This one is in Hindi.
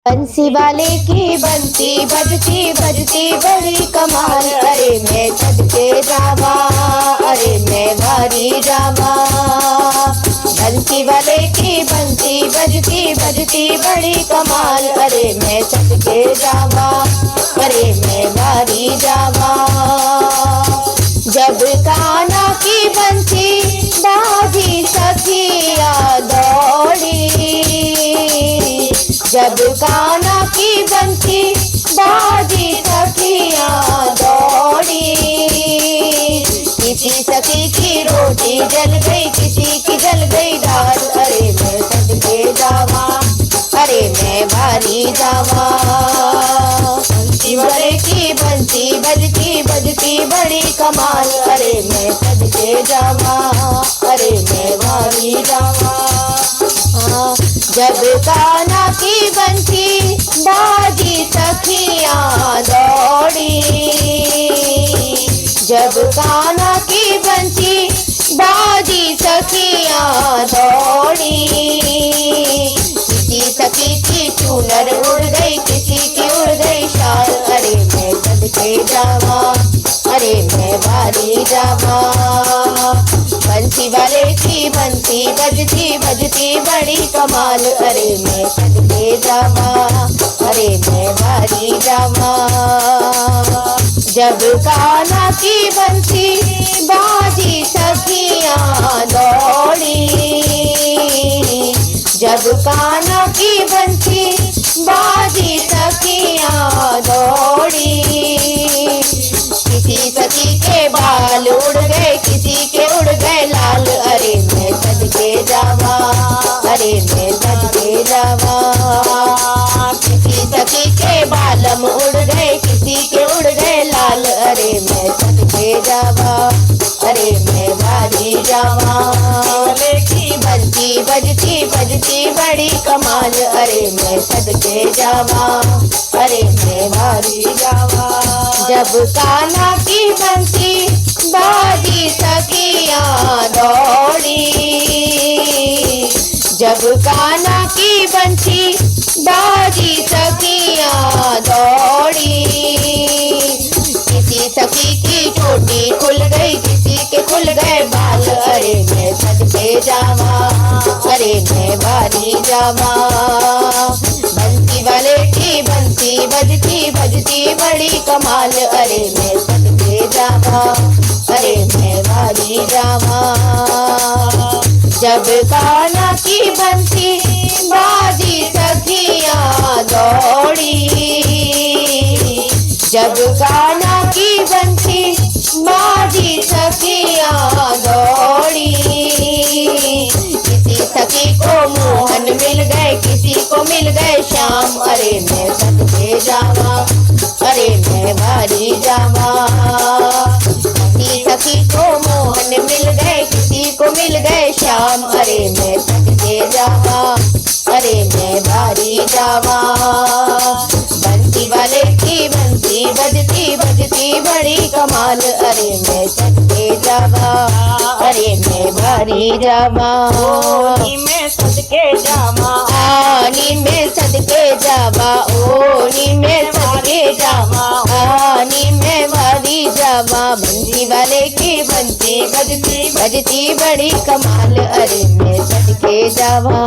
बंसी वाले की बंसी बजती बजती बड़ी कमाल। अरे मैं सदके जावा, अरे मैं भारी जावा। बंसी वाले की बंसी बजती बजती बड़ी कमाल। अरे मैं सदके जावा, अरे मैं भारी जावा। जब कान्हा की बंसी बाजी सखिया दौड़ी, जब कान्हा की बंसी बाजी सखिया दौड़ी। किसी सखी की रोटी जल गई, किसी की जल गई दाल। अरे मैं सदके जावा, अरे मैं भारी जावा। बंसी वाले की बंसी बजती बजती बड़ी कमाल। अरे मैं सदके जावा, अरे मैं भारी जावा। जब कान्हा की बंसी बाजी सखिया दौड़ी, जब कान्हा की बंसी बाजी सखिया दौड़ी। किसी सखी की चूनर उड़ गई, किसी की उड़ गई शाल। अरे मैं सदके जावा, अरे मैं भारी जावा। बंसी वाले की बंसी बजती बजती बड़ी कमाल। अरे मैं सदके जावा, अरे मैं भारी जावा। जब कान्हा की बंसी बाजी सखिया दौड़ी, जब कान्हा की बंसी बाजी सखिया दौड़ी। किसी सखी के बाल उड़ गए, किसी के उड़ गए लाल। अरे मैं सदके जावा, अरे मैं सदके जावा। किसी सखी के बालम उड़ गए, किसी के उड़ गए लाल। अरे मैं सदके जावा, अरे मैं भारी जावा। की बंसी बजती बजती बड़ी कमाल। अरे मैं सदके जावा, अरे मैं भारी जावा। जब कान्हा की बंसी बाजी सखिया दौड़ी, जब कान्हा की बंसी बाजी सखिया दौड़ी। किसी सखी की चोटी खुल गई, किसी के खुल गए बाल। अरे मैं सदके जावा, अरे मैं भारी जावा। बंसी वाले की बंसी बजती बजती बड़ी कमाल। अरे मैं सदके जावा, अरे मैं भारी जावा। जब कान्हा की बंसी बाजी सखिया दौड़ी, जब कान्हा की बंसी बाजी सखिया दौड़ी। किसी सखी को मोहन मिल गए, किसी को मिल गए श्याम। अरे मैं सदके जावा, अरे मैं भारी जावा। किसी सखी को मोहन मिल गए, किसी को मिल गए श्याम। अरे मैं सदके जावा, अरे मैं भारी जावा। बंसी वाले की बंसी बजती बजती बड़ी कमाल। अरे मैं सदके जावा, अरे मैं भारी जावा। मैं सदके जावा, आनी में सदके जावा, ओनी में सदके जावा, आनी में भारी जावा। बंसी वाले की बंसी बजती बजती बड़ी कमाल। अरे मैं सदके जावा।